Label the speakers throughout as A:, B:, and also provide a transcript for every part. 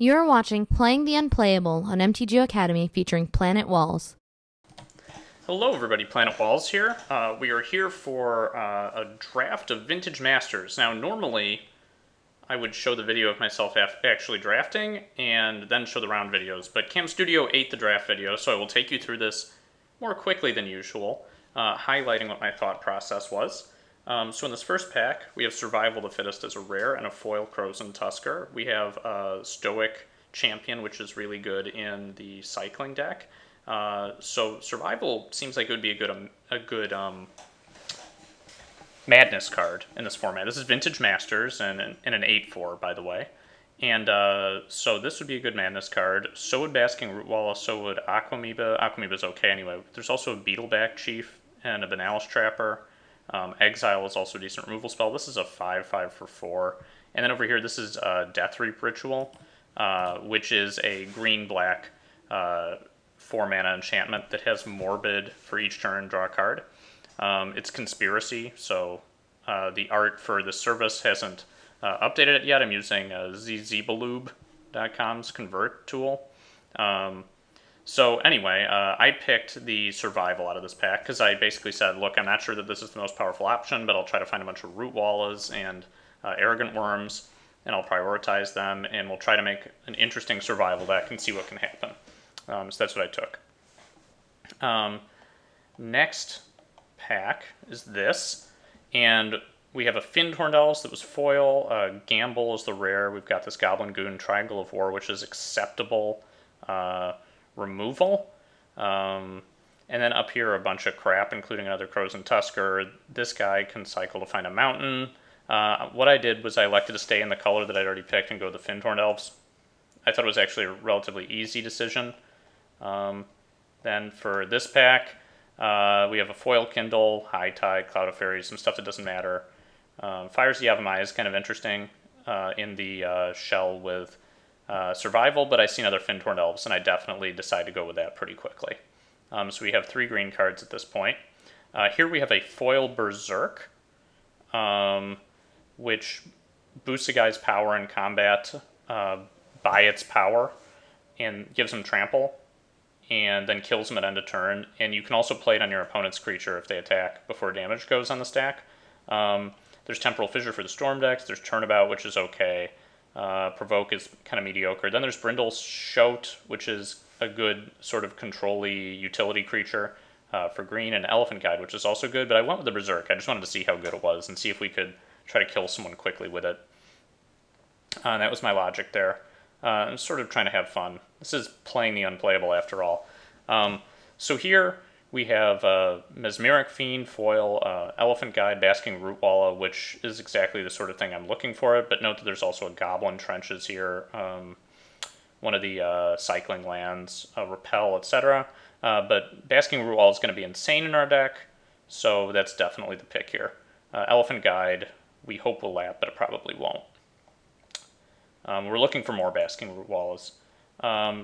A: You're watching Playing the Unplayable on Mtgo Academy featuring Planet Walls.
B: Hello everybody, Planet Walls here. We are here for a draft of Vintage Masters. Now normally I would show the video of myself actually drafting and then show the round videos, but Cam Studio ate the draft video, so I will take you through this more quickly than usual, highlighting what my thought process was. So in this first pack, we have Survival the Fittest as a rare and a foil Crozen Tusker. We have Stoic Champion, which is really good in the cycling deck. So Survival seems like it would be a good Madness card in this format. This is Vintage Masters and an 8/4, by the way. And so this would be a good Madness card. So would Basking Rootwalla, so would Aquamoeba. Aquamoeba's okay anyway. There's also a Beetleback Chief and a Benalis Trapper. Exile is also a decent removal spell. This is a 5/5 for 4. And then over here, this is Death Reap Ritual, which is a green-black 4-mana enchantment that has Morbid for each turn, draw a card. It's Conspiracy, so the art for the service hasn't updated it yet. I'm using zzbaloob.com's convert tool. So anyway, I picked the Survival out of this pack because I basically said, look, I'm not sure that this is the most powerful option, but I'll try to find a bunch of Rootwallas and Arrogant Worms, and I'll prioritize them, and we'll try to make an interesting Survival deck and see what can happen. So that's what I took. Next pack is this, and we have a Finned Elves that was foil. Gamble is the rare. We've got this Goblin Goon Triangle of War, which is acceptable removal. And then up here a bunch of crap, including another Crozen Tusker. This guy can cycle to find a mountain. What I did was I elected to stay in the color that I'd already picked and go the Finned Elves. I thought it was actually a relatively easy decision. Then for this pack, we have a foil Kindle, High Tide, Cloud of Fairies, some stuff that doesn't matter. Fires the Yavimaya is kind of interesting in the shell with Survival, but I see another Finned Elves, and I definitely decide to go with that pretty quickly. So we have 3 green cards at this point. Here we have a foil Berserk, which boosts a guy's power in combat by its power and gives him trample, and then kills him at end of turn. And you can also play it on your opponent's creature if they attack before damage goes on the stack. There's Temporal Fissure for the Storm decks. There's Turnabout, which is okay. Provoke is kind of mediocre. Then there's Brindle's Shout, which is a good sort of control-y utility creature for green, and Elephant Guide, which is also good. But I went with the Berserk. I just wanted to see how good it was and see if we could try to kill someone quickly with it. And that was my logic there. I'm sort of trying to have fun. This is playing the unplayable after all. So here we have Mesmeric Fiend, foil, Elephant Guide, Basking Rootwalla, which is exactly the sort of thing I'm looking for. But note that there's also a Goblin Trenches here, one of the cycling lands, Repel, etc. But Basking Rootwalla is going to be insane in our deck, so that's definitely the pick here. Elephant Guide, we hope will lap, but it probably won't. We're looking for more Basking Rootwallas.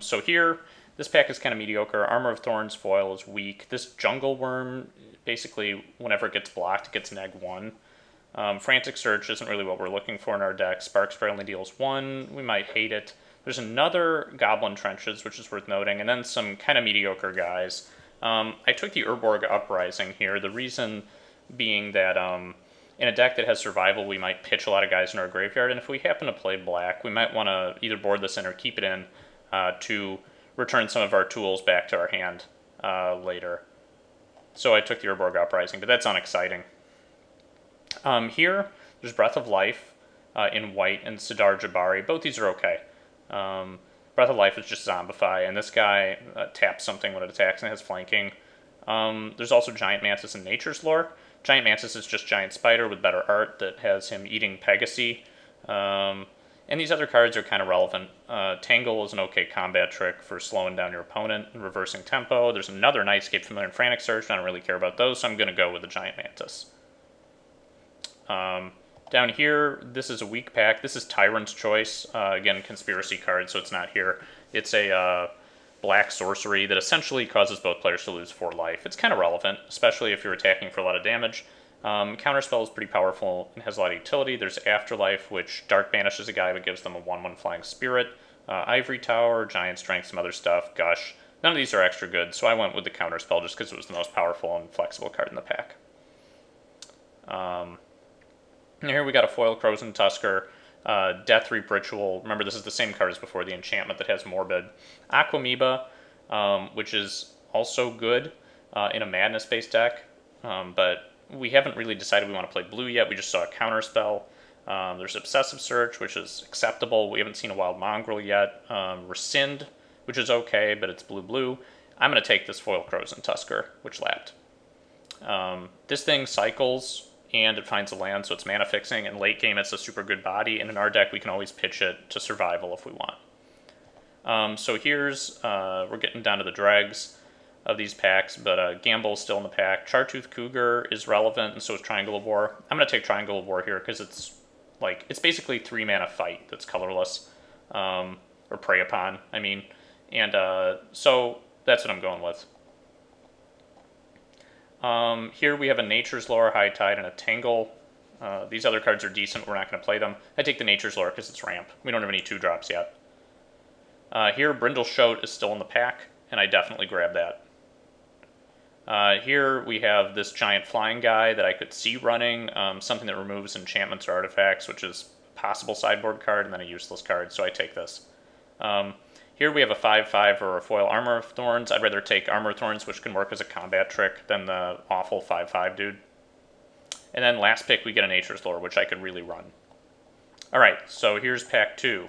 B: So here, this pack is kind of mediocre. Armor of Thorns foil is weak. This Jungle Worm, basically, whenever it gets blocked, it gets -1. Frantic Search isn't really what we're looking for in our deck. Spark Spray only deals 1. We might hate it. There's another Goblin Trenches, which is worth noting, and then some kind of mediocre guys. I took the Urborg Uprising here. The reason being that in a deck that has Survival, we might pitch a lot of guys in our graveyard, and if we happen to play black, we might want to either board this in or keep it in to return some of our tools back to our hand later. So I took the Urborg Uprising, but that's unexciting. Here, there's Breath of Life in white and Sidar Jabari. Both these are okay. Breath of Life is just Zombify, and this guy taps something when it attacks and has flanking. There's also Giant Mantis in Nature's Lore. Giant Mantis is just Giant Spider with better art that has him eating Pegasi. And these other cards are kind of relevant. Tangle is an okay combat trick for slowing down your opponent and reversing tempo. There's another Nightscape Familiar and Frantic Search. I don't really care about those, so I'm going to go with the Giant Mantis. Down here, this is a weak pack. This is Tyrant's Choice. Again, Conspiracy card, so it's not here. It's a black sorcery that essentially causes both players to lose 4 life. It's kind of relevant, especially if you're attacking for a lot of damage. Counterspell is pretty powerful and has a lot of utility. There's Afterlife, which dark banishes a guy but gives them a 1/1 flying spirit. Ivory Tower, Giant Strength, some other stuff, Gush. None of these are extra good, so I went with the Counterspell just because it was the most powerful and flexible card in the pack. And here we got a foil Crozen Tusker, Death Reap Ritual. Remember, this is the same card as before, the enchantment that has Morbid. Aquamoeba, which is also good in a Madness-based deck, but we haven't really decided we want to play blue yet. We just saw a Counterspell. There's Obsessive Search, which is acceptable. We haven't seen a Wild Mongrel yet. Rescind, which is okay, but it's blue-blue. I'm going to take this foil Crozen Tusker, which lapped. This thing cycles, and it finds a land, so it's mana fixing, and late game it's a super good body, and in our deck we can always pitch it to survival if we want. So here's, we're getting down to the dregs of these packs, but Gamble's still in the pack. Chartooth Cougar is relevant, and so is Triangle of War. I'm going to take Triangle of War here because it's basically 3 mana fight that's colorless, or Prey Upon, I mean, and so that's what I'm going with. Here we have a Nature's Lore, High Tide, and a Tangle. These other cards are decent. We're not going to play them. I take the Nature's Lore because it's ramp. We don't have any 2-drops yet. Here, Brindle Shoat is still in the pack, and I definitely grab that. Here we have this giant flying guy that I could see running, something that removes enchantments or artifacts, which is a possible sideboard card, and then a useless card, so I take this. Here we have a 5/5 or a foil Armor of Thorns. I'd rather take Armor of Thorns, which can work as a combat trick, than the awful 5/5 dude. And then last pick, we get a Nature's Lore, which I could really run. Alright, so here's pack 2.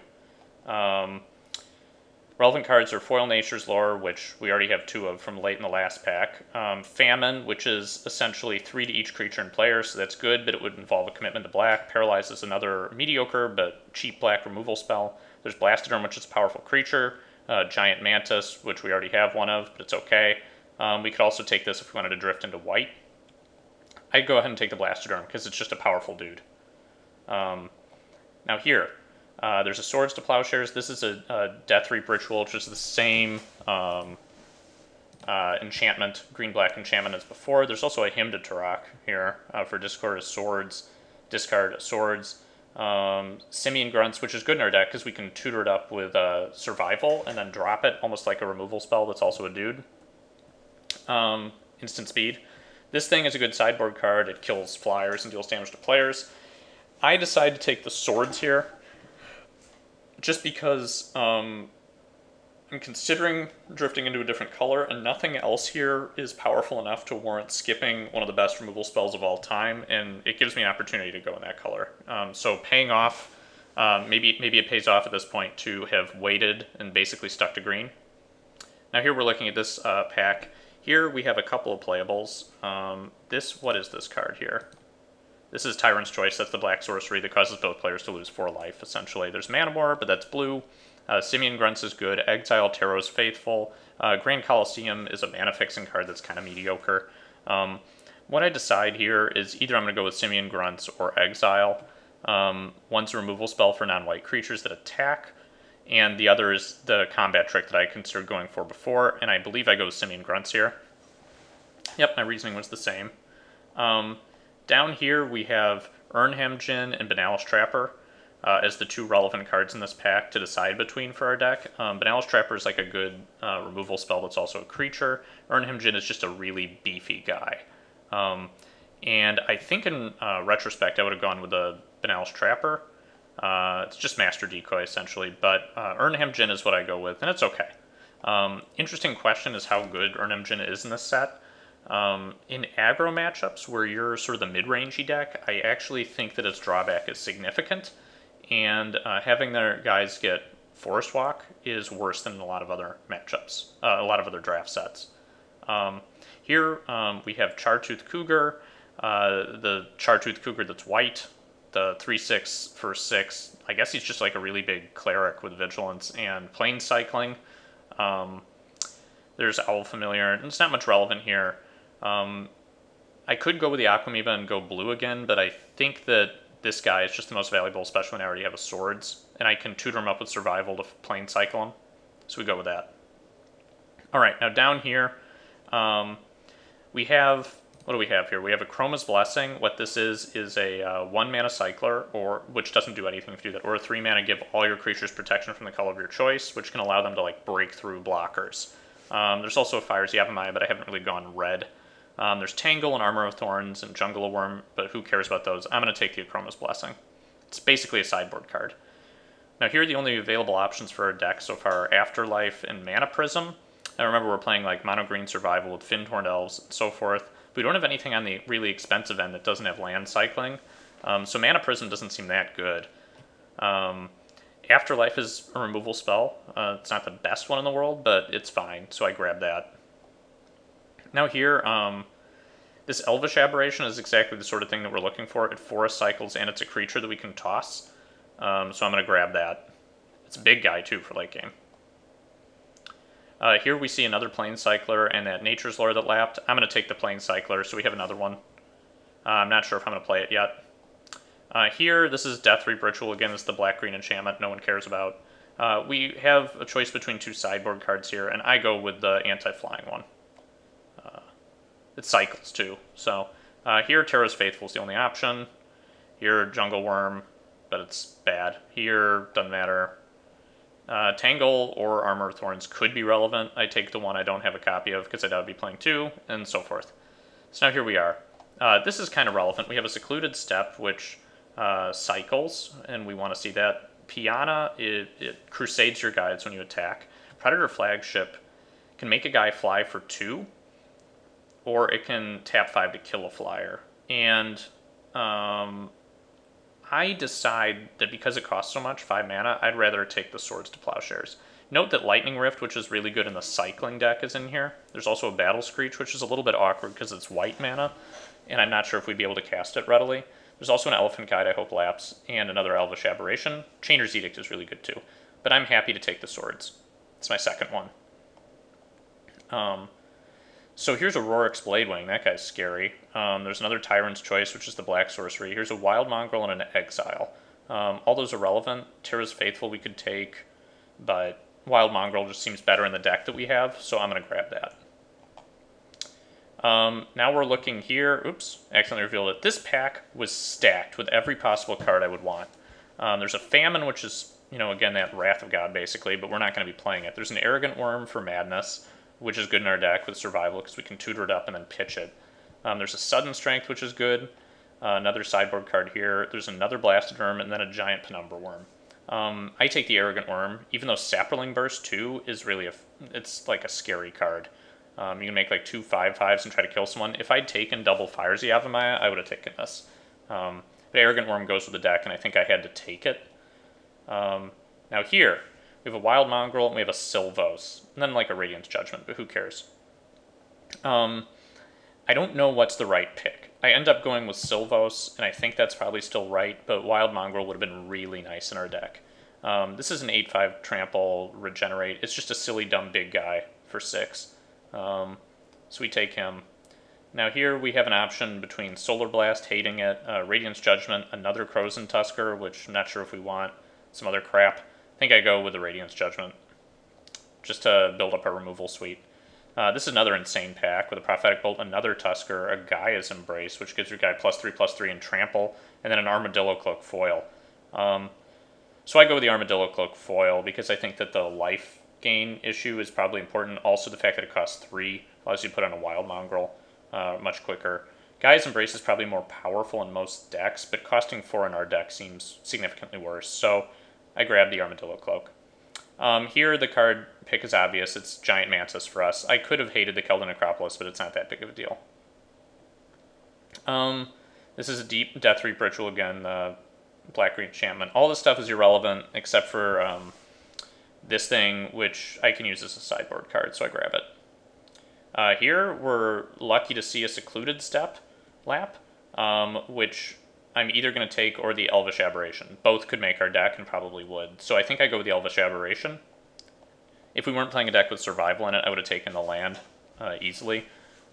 B: Relevant cards are Foil Nature's Lore, which we already have 2 of from late in the last pack. Famine, which is essentially 3 to each creature and player, so that's good, but it would involve a commitment to black. Paralyze is another mediocre but cheap black removal spell. There's Blastoderm, which is a powerful creature. Giant Mantis, which we already have one of, but it's okay. We could also take this if we wanted to drift into white. I'd go ahead and take the Blastoderm, because it's just a powerful dude. Now here, there's a Swords to Plowshares. This is a Death Reap Ritual, which is the same enchantment, green-black enchantment as before. There's also a Hymn to Turok here for discard of Swords, discard Swords. Simian Grunts, which is good in our deck because we can tutor it up with Survival and then drop it, almost like a removal spell that's also a dude. Instant Speed. This thing is a good sideboard card. It kills flyers and deals damage to players. I decided to take the Swords here just because I'm considering drifting into a different color, and nothing else here is powerful enough to warrant skipping one of the best removal spells of all time, and it gives me an opportunity to go in that color. So paying off, maybe it pays off at this point to have waited and basically stuck to green. Now here we're looking at this pack. Here we have a couple of playables. What is this card here? This is Tyrant's Choice. That's the black sorcery that causes both players to lose 4 life, essentially. There's Manowar, but that's blue. Simian Grunts is good. Exile Tarot's Faithful. Grand Coliseum is a mana-fixing card that's kind of mediocre. What I decide here is either I'm going to go with Simian Grunts or Exile. One's a removal spell for non-white creatures that attack, and the other is the combat trick that I considered going for before, and I believe I go with Simian Grunts here. Yep, my reasoning was the same. Down here we have Urnhemjin and Benalis Trapper as the 2 relevant cards in this pack to decide between for our deck. Benalis Trapper is like a good removal spell that's also a creature. Urnhemjin is just a really beefy guy. And I think in retrospect I would have gone with the Benalis Trapper. It's just Master Decoy essentially, but Urnhemjin is what I go with, and it's okay. Interesting question is how good Urnhemjin is in this set. In aggro matchups where you're sort of the mid-rangey deck, I actually think that its drawback is significant, and having their guys get Forest Walk is worse than a lot of other matchups, a lot of other draft sets. Here we have Chartooth Cougar, the Chartooth Cougar that's white, the 3/6 for 6. I guess he's just like a really big cleric with vigilance and plane cycling. There's Owl Familiar, and it's not much relevant here. I could go with the Aquamoeba and go blue again, but I think that this guy is just the most valuable, especially when I already have a Swords, and I can tutor him up with Survival to plane cycle him, so we go with that. Alright, now down here, we have what do we have here? We have a Chroma's Blessing. What this is a 1 mana cycler, or which doesn't do anything if you do that, or a 3 mana give all your creatures protection from the color of your choice, which can allow them to like break through blockers. There's also a Fire's Yavimaya, but I haven't really gone red. There's Tangle and Armor of Thorns and Jungle of Worm, but who cares about those? I'm going to take the Chroma's Blessing. It's basically a sideboard card. Now here are the only available options for our deck so far: Afterlife and Mana Prism. I remember we're playing like Mono Green Survival with Fin-Torn Elves and so forth. We don't have anything on the really expensive end that doesn't have land cycling, so Mana Prism doesn't seem that good. Afterlife is a removal spell. It's not the best one in the world, but it's fine, so I grabbed that. Now here, this Elvish Aberration is exactly the sort of thing that we're looking for. It forest cycles, and it's a creature that we can toss, so I'm going to grab that. It's a big guy, too, for late game. Here we see another Plane Cycler and that Nature's Lore that lapped. I'm going to take the Plane Cycler, so we have another one. I'm not sure if I'm going to play it yet. Here, this is Deathreap Ritual. Again, this is the black-green enchantment no one cares about. We have a choice between 2 sideboard cards here, and I go with the anti-flying one. It cycles, too. So here, Terra's Faithful is the only option. Here, Jungle Worm, but it's bad. Here, doesn't matter. Tangle or Armor of Thorns could be relevant. I take the one I don't have a copy of because I doubt I'd be playing 2, and so forth. So now here we are. This is kind of relevant. We have a Secluded Steppe, which cycles, and we want to see that. Piana, it crusades your guides when you attack. Predator Flagship can make a guy fly for 2, or it can tap 5 to kill a flyer. And I decide that because it costs so much, 5 mana, I'd rather take the Swords to Plowshares. Note that Lightning Rift, which is really good in the cycling deck, is in here. There's also a Battle Screech, which is a little bit awkward because it's white mana, and I'm not sure if we'd be able to cast it readily. There's also an Elephant Guide I hope laps, and another Elvish Aberration. Chainer's Edict is really good too, but I'm happy to take the Swords. It's my second one. So here's Aurorix Bladewing. That guy's scary. There's another Tyrant's Choice, which is the black sorcery. Here's a Wild Mongrel and an Exile. All those are relevant. Terra's Faithful we could take, but Wild Mongrel just seems better in the deck that we have, so I'm going to grab that. Now we're looking here. Oops, accidentally revealed it. This pack was stacked with every possible card I would want. There's a Famine, which is, again, that Wrath of God, basically, but we're not going to be playing it. There's an Arrogant Worm for Madness, which is good in our deck with Survival because we can tutor it up and then pitch it. There's a Sudden Strength, which is good. Another sideboard card here. There's another Blasted Worm, and then a Giant Penumbra Worm. I take the Arrogant Worm, even though Saproling Burst 2 is really it's like a scary card. You can make like 2 5/5s and try to kill someone. If I'd taken double Fire's Yavimaya, I would have taken this. But Arrogant Worm goes with the deck, and I think I had to take it. Now here, we have a Wild Mongrel, and we have a Sylvos, and then like a Radiant's Judgment, but who cares? I don't know what's the right pick. I end up going with Sylvos, and I think that's probably still right, but Wild Mongrel would have been really nice in our deck. This is an 8/5 trample, regenerate. It's just a silly, dumb, big guy for 6. So we take him. Now here we have an option between Solar Blast, hating it, Radiant's Judgment, another Crozen Tusker, which I'm not sure if we want, some other crap. I think I go with the Radiant's Judgment, just to build up our removal suite. This is another insane pack with a Prophetic Bolt, another Tusker, a Gaia's Embrace, which gives your guy +3/+3 and trample, and then an Armadillo Cloak foil. So I go with the Armadillo Cloak foil because I think that the life gain issue is probably important. Also the fact that it costs 3 allows you to put on a Wild Mongrel much quicker. Gaia's Embrace is probably more powerful in most decks, but costing 4 in our deck seems significantly worse, so I grab the Armadillo Cloak. Here the card pick is obvious. It's Giant Mantis for us. I could have hated the Keldon Necropolis, but it's not that big of a deal. This is a deep Deathreap Ritual again, black-green enchantment. All this stuff is irrelevant except for this thing, which I can use as a sideboard card, so I grab it. Here we're lucky to see a Secluded Steppe lap, which I'm either going to take or the Elvish Aberration. Both could make our deck and probably would. So I think I go with the Elvish Aberration. If we weren't playing a deck with Survival in it, I would have taken the land easily,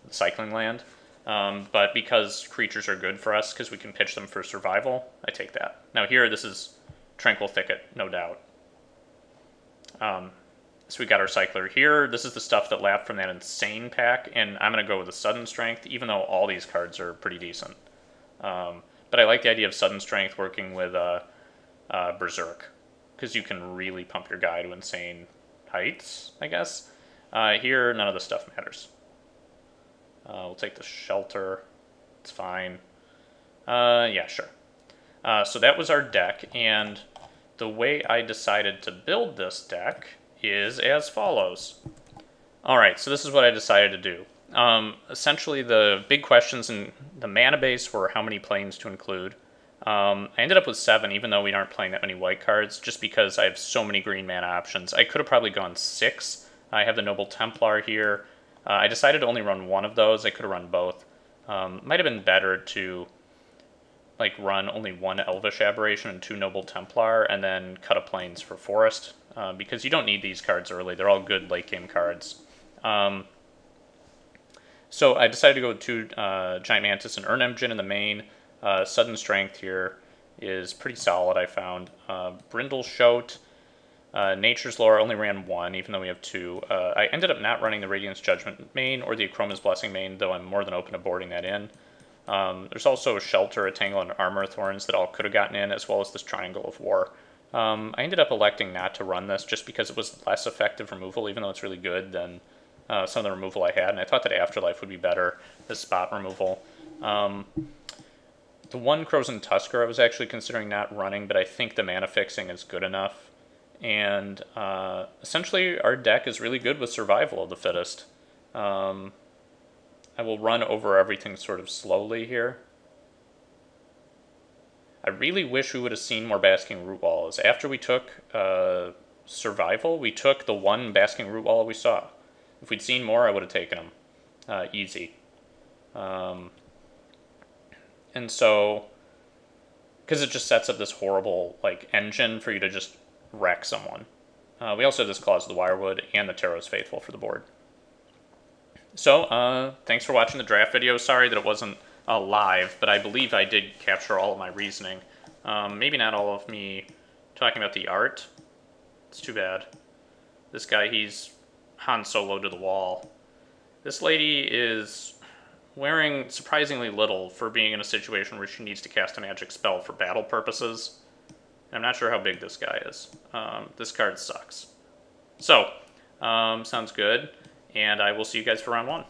B: the cycling land. But because creatures are good for us, because we can pitch them for Survival, I take that. Now here, this is Tranquil Thicket, no doubt. So we got our Cycler here. This is the stuff that left from that insane pack, and I'm going to go with the Sudden Strength, even though all these cards are pretty decent. But I like the idea of Sudden Strength working with Berserk, because you can really pump your guy to insane heights, I guess. Here, none of the stuff matters. We'll take the Shelter. It's fine. Yeah, sure. So that was our deck, and the way I decided to build this deck is as follows. Alright, so this is what I decided to do. Essentially, the big questions in the mana base were how many planes to include. I ended up with 7, even though we aren't playing that many white cards, just because I have so many green mana options. I could have probably gone 6. I have the Noble Templar here. I decided to only run one of those. I could have run both. Might have been better to run only one Elvish Aberration and 2 Noble Templar, and then cut a planes for Forest, because you don't need these cards early. They're all good late game cards. So I decided to go with 2 Giant Mantis and Urn Engine in the main. Sudden Strength here is pretty solid, I found. Brindle Shoat, Nature's Lore only ran 1, even though we have 2. I ended up not running the Radiance Judgment main or the Achroma's Blessing main, though I'm more than open to boarding that in. There's also a Shelter, a Tangle, and Armor Thorns that all could have gotten in, as well as this Triangle of War. I ended up electing not to run this just because it was less effective removal, even though it's really good than some of the removal I had, and I thought that Afterlife would be better, this spot removal. The one Crozen Tusker I was actually considering not running, but I think the mana fixing is good enough. And essentially, our deck is really good with Survival of the Fittest. I will run over everything sort of slowly here. I really wish we would have seen more Basking Root Walls. After we took Survival, we took the one Basking Root Wall we saw. If we'd seen more, I would have taken them. Easy. And so, because it just sets up this horrible engine for you to just wreck someone. We also have this Claws of the Wirewood and the Taro's Faithful for the board. So, thanks for watching the draft video. Sorry that it wasn't live, but I believe I did capture all of my reasoning. Maybe not all of me talking about the art. It's too bad. This guy, he's Han Solo to the wall. This lady is wearing surprisingly little for being in a situation where she needs to cast a magic spell for battle purposes. I'm not sure how big this guy is. This card sucks. So, sounds good, and I will see you guys for round 1.